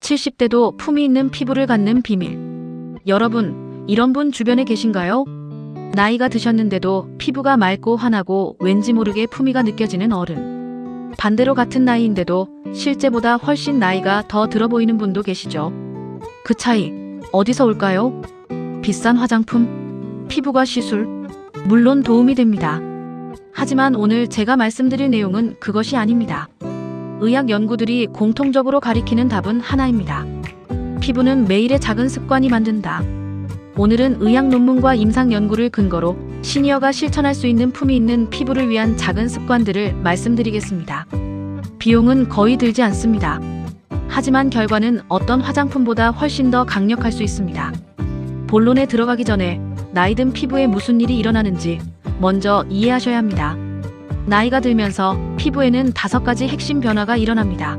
70대도 품위 있는 피부를 갖는 비밀. 여러분, 이런 분 주변에 계신가요? 나이가 드셨는데도 피부가 맑고 환하고 왠지 모르게 품위가 느껴지는 어른. 반대로 같은 나이인데도 실제보다 훨씬 나이가 더 들어 보이는 분도 계시죠. 그 차이, 어디서 올까요? 비싼 화장품, 피부과 시술, 물론 도움이 됩니다. 하지만 오늘 제가 말씀드릴 내용은 그것이 아닙니다. 의학 연구들이 공통적으로 가리키는 답은 하나입니다. 피부는 매일의 작은 습관이 만든다. 오늘은 의학 논문과 임상 연구를 근거로 시니어가 실천할 수 있는 품위 있는 피부를 위한 작은 습관들을 말씀드리겠습니다. 비용은 거의 들지 않습니다. 하지만 결과는 어떤 화장품보다 훨씬 더 강력할 수 있습니다. 본론에 들어가기 전에 나이 든 피부에 무슨 일이 일어나는지 먼저 이해하셔야 합니다. 나이가 들면서 피부에는 5가지 핵심 변화가 일어납니다.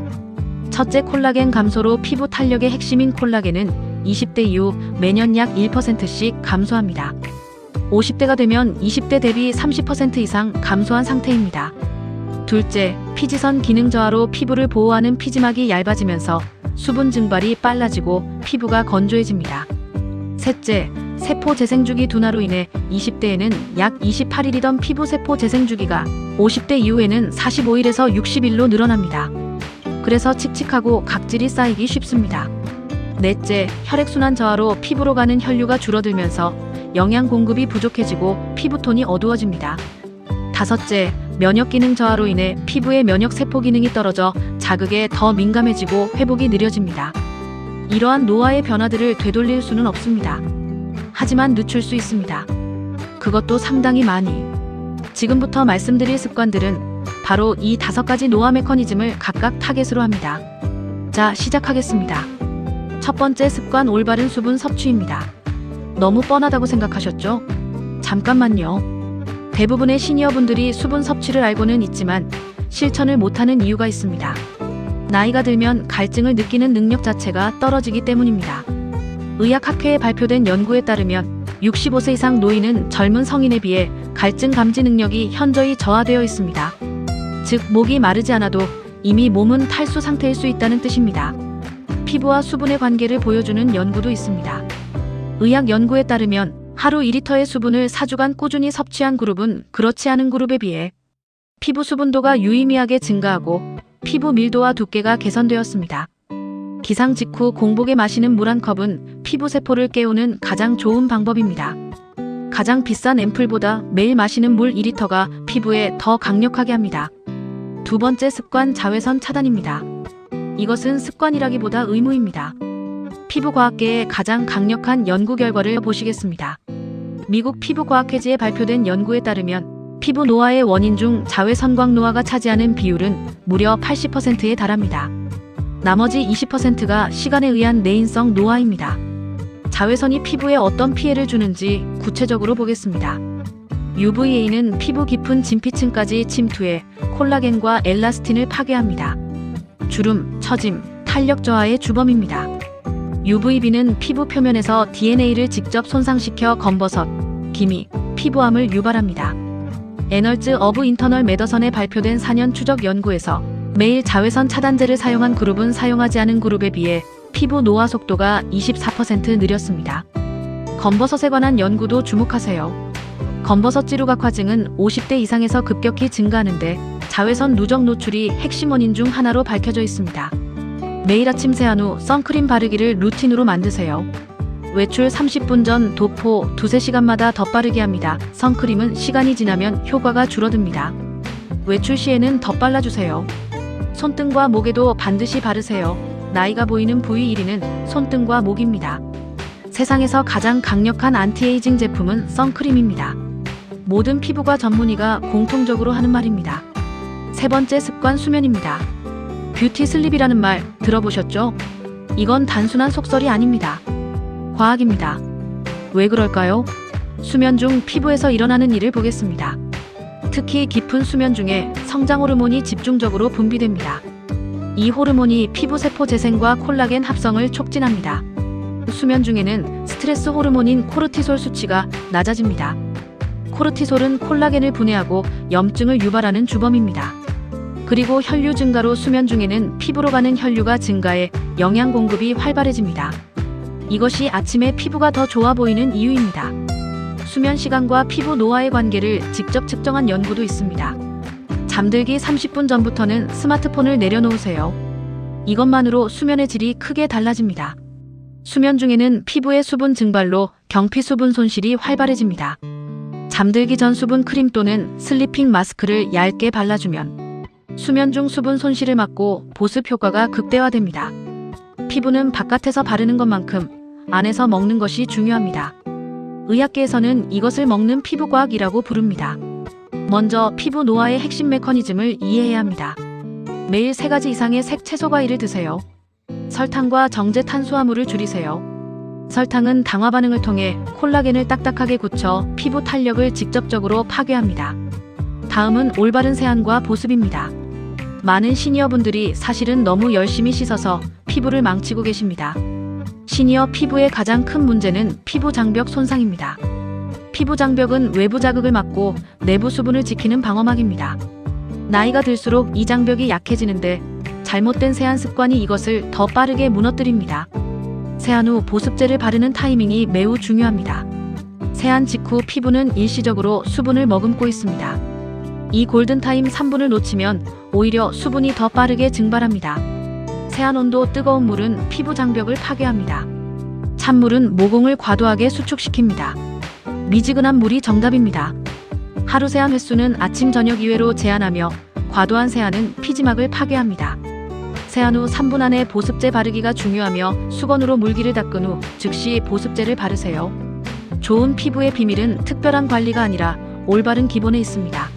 첫째, 콜라겐 감소로 피부 탄력의 핵심인 콜라겐은 20대 이후 매년 약 1%씩 감소합니다. 50대가 되면 20대 대비 30% 이상 감소한 상태입니다. 둘째, 피지선 기능 저하로 피부를 보호하는 피지막이 얇아지면서 수분 증발이 빨라지고 피부가 건조해집니다. 셋째, 세포 재생주기 둔화로 인해 20대에는 약 28일이던 피부 세포 재생주기가 50대 이후에는 45일에서 60일로 늘어납니다. 그래서 칙칙하고 각질이 쌓이기 쉽습니다. 넷째, 혈액순환 저하로 피부로 가는 혈류가 줄어들면서 영양 공급이 부족해지고 피부톤이 어두워집니다. 다섯째, 면역 기능 저하로 인해 피부의 면역 세포 기능이 떨어져 자극에 더 민감해지고 회복이 느려집니다. 이러한 노화의 변화들을 되돌릴 수는 없습니다. 하지만 늦출 수 있습니다. 그것도 상당히 많이. 지금부터 말씀드릴 습관들은 바로 이 5가지 노화 메커니즘을 각각 타겟으로 합니다. 자, 시작하겠습니다. 첫 번째 습관, 올바른 수분 섭취입니다. 너무 뻔하다고 생각하셨죠? 잠깐만요. 대부분의 시니어분들이 수분 섭취를 알고는 있지만 실천을 못하는 이유가 있습니다. 나이가 들면 갈증을 느끼는 능력 자체가 떨어지기 때문입니다. 의학학회에 발표된 연구에 따르면 65세 이상 노인은 젊은 성인에 비해 갈증 감지 능력이 현저히 저하되어 있습니다. 즉, 목이 마르지 않아도 이미 몸은 탈수 상태일 수 있다는 뜻입니다. 피부와 수분의 관계를 보여주는 연구도 있습니다. 의학 연구에 따르면 하루 2리터의 수분을 4주간 꾸준히 섭취한 그룹은 그렇지 않은 그룹에 비해 피부 수분도가 유의미하게 증가하고 피부 밀도와 두께가 개선되었습니다. 기상 직후 공복에 마시는 물 한 컵은 피부 세포를 깨우는 가장 좋은 방법입니다. 가장 비싼 앰플보다 매일 마시는 물 2리터가 피부에 더 강력하게 합니다. 두 번째 습관, 자외선 차단입니다. 이것은 습관이라기보다 의무입니다. 피부과학계의 가장 강력한 연구 결과를 보시겠습니다. 미국 피부과학회지에 발표된 연구에 따르면 피부 노화의 원인 중 자외선광 노화가 차지하는 비율은 무려 80%에 달합니다. 나머지 20%가 시간에 의한 내인성 노화입니다. 자외선이 피부에 어떤 피해를 주는지 구체적으로 보겠습니다. UVA는 피부 깊은 진피층까지 침투해 콜라겐과 엘라스틴을 파괴합니다. 주름, 처짐, 탄력 저하의 주범입니다. UVB는 피부 표면에서 DNA를 직접 손상시켜 검버섯, 기미, 피부암을 유발합니다. 애널즈 어브 인터널 메더선에 발표된 4년 추적 연구에서 매일 자외선 차단제를 사용한 그룹은 사용하지 않은 그룹에 비해 피부 노화 속도가 24% 느렸습니다. 검버섯에 관한 연구도 주목하세요. 검버섯 지루각화증은 50대 이상에서 급격히 증가하는데 자외선 누적 노출이 핵심 원인 중 하나로 밝혀져 있습니다. 매일 아침 세안 후 선크림 바르기를 루틴으로 만드세요. 외출 30분 전 도포 2~3시간마다 덧바르기 합니다. 선크림은 시간이 지나면 효과가 줄어듭니다. 외출 시에는 덧발라주세요. 손등과 목에도 반드시 바르세요. 나이가 보이는 부위 1위는 손등과 목입니다. 세상에서 가장 강력한 안티에이징 제품은 선크림입니다. 모든 피부과 전문의가 공통적으로 하는 말입니다. 세 번째 습관, 수면입니다. 뷰티 슬립이라는 말 들어보셨죠? 이건 단순한 속설이 아닙니다. 과학입니다. 왜 그럴까요? 수면 중 피부에서 일어나는 일을 보겠습니다. 특히 깊은 수면 중에 성장 호르몬이 집중적으로 분비됩니다. 이 호르몬이 피부 세포 재생과 콜라겐 합성을 촉진합니다. 수면 중에는 스트레스 호르몬인 코르티솔 수치가 낮아집니다. 코르티솔은 콜라겐을 분해하고 염증을 유발하는 주범입니다. 그리고 혈류 증가로 수면 중에는 피부로 가는 혈류가 증가해 영양 공급이 활발해집니다. 이것이 아침에 피부가 더 좋아 보이는 이유입니다. 수면 시간과 피부 노화의 관계를 직접 측정한 연구도 있습니다. 잠들기 30분 전부터는 스마트폰을 내려놓으세요. 이것만으로 수면의 질이 크게 달라집니다. 수면 중에는 피부의 수분 증발로 경피 수분 손실이 활발해집니다. 잠들기 전 수분 크림 또는 슬리핑 마스크를 얇게 발라주면 수면 중 수분 손실을 막고 보습 효과가 극대화됩니다. 피부는 바깥에서 바르는 것만큼 안에서 먹는 것이 중요합니다. 의학계에서는 이것을 먹는 피부과학이라고 부릅니다. 먼저 피부 노화의 핵심 메커니즘을 이해해야 합니다. 매일 3가지 이상의 색채소 과일을 드세요. 설탕과 정제 탄수화물을 줄이세요. 설탕은 당화 반응을 통해 콜라겐을 딱딱하게 굳혀 피부 탄력을 직접적으로 파괴합니다. 다음은 올바른 세안과 보습입니다. 많은 시니어분들이 사실은 너무 열심히 씻어서 피부를 망치고 계십니다. 시니어 피부의 가장 큰 문제는 피부 장벽 손상입니다. 피부 장벽은 외부 자극을 막고 내부 수분을 지키는 방어막입니다. 나이가 들수록 이 장벽이 약해지는데 잘못된 세안 습관이 이것을 더 빠르게 무너뜨립니다. 세안 후 보습제를 바르는 타이밍이 매우 중요합니다. 세안 직후 피부는 일시적으로 수분을 머금고 있습니다. 이 골든타임 3분을 놓치면 오히려 수분이 더 빠르게 증발합니다. 세안 온도 뜨거운 물은 피부 장벽을 파괴합니다. 찬물은 모공을 과도하게 수축시킵니다. 미지근한 물이 정답입니다. 하루 세안 횟수는 아침 저녁 2회로 제한하며 과도한 세안은 피지막을 파괴합니다. 세안 후 3분 안에 보습제 바르기가 중요하며 수건으로 물기를 닦은 후 즉시 보습제를 바르세요. 좋은 피부의 비밀은 특별한 관리가 아니라 올바른 기본에 있습니다.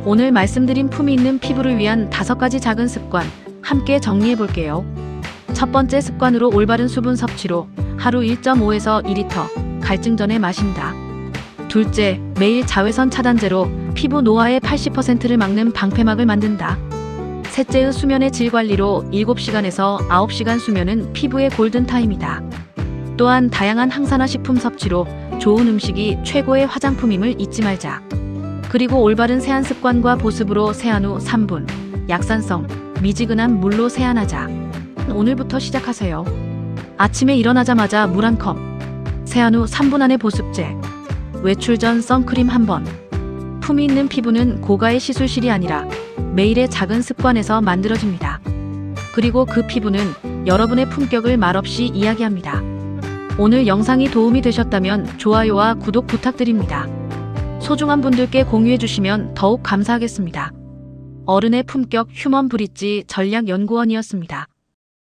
오늘 말씀드린 품위 있는 피부를 위한 5가지 작은 습관 함께 정리해 볼게요. 첫 번째 습관으로 올바른 수분 섭취로 하루 1.5에서 2리터 갈증 전에 마신다. 둘째, 매일 자외선 차단제로 피부 노화의 80%를 막는 방패막을 만든다. 셋째의 수면의 질 관리로 7시간에서 9시간 수면은 피부의 골든타임이다. 또한 다양한 항산화 식품 섭취로 좋은 음식이 최고의 화장품임을 잊지 말자. 그리고 올바른 세안 습관과 보습으로 세안 후 3분, 약산성, 미지근한 물로 세안하자. 오늘부터 시작하세요. 아침에 일어나자마자 물 1컵, 세안 후 3분 안에 보습제, 외출 전 선크림 1번. 품위 있는 피부는 고가의 시술실이 아니라 매일의 작은 습관에서 만들어집니다. 그리고 그 피부는 여러분의 품격을 말없이 이야기합니다. 오늘 영상이 도움이 되셨다면 좋아요와 구독 부탁드립니다. 소중한 분들께 공유해 주시면 더욱 감사하겠습니다. 어른의 품격 휴먼 브릿지 전략연구원이었습니다.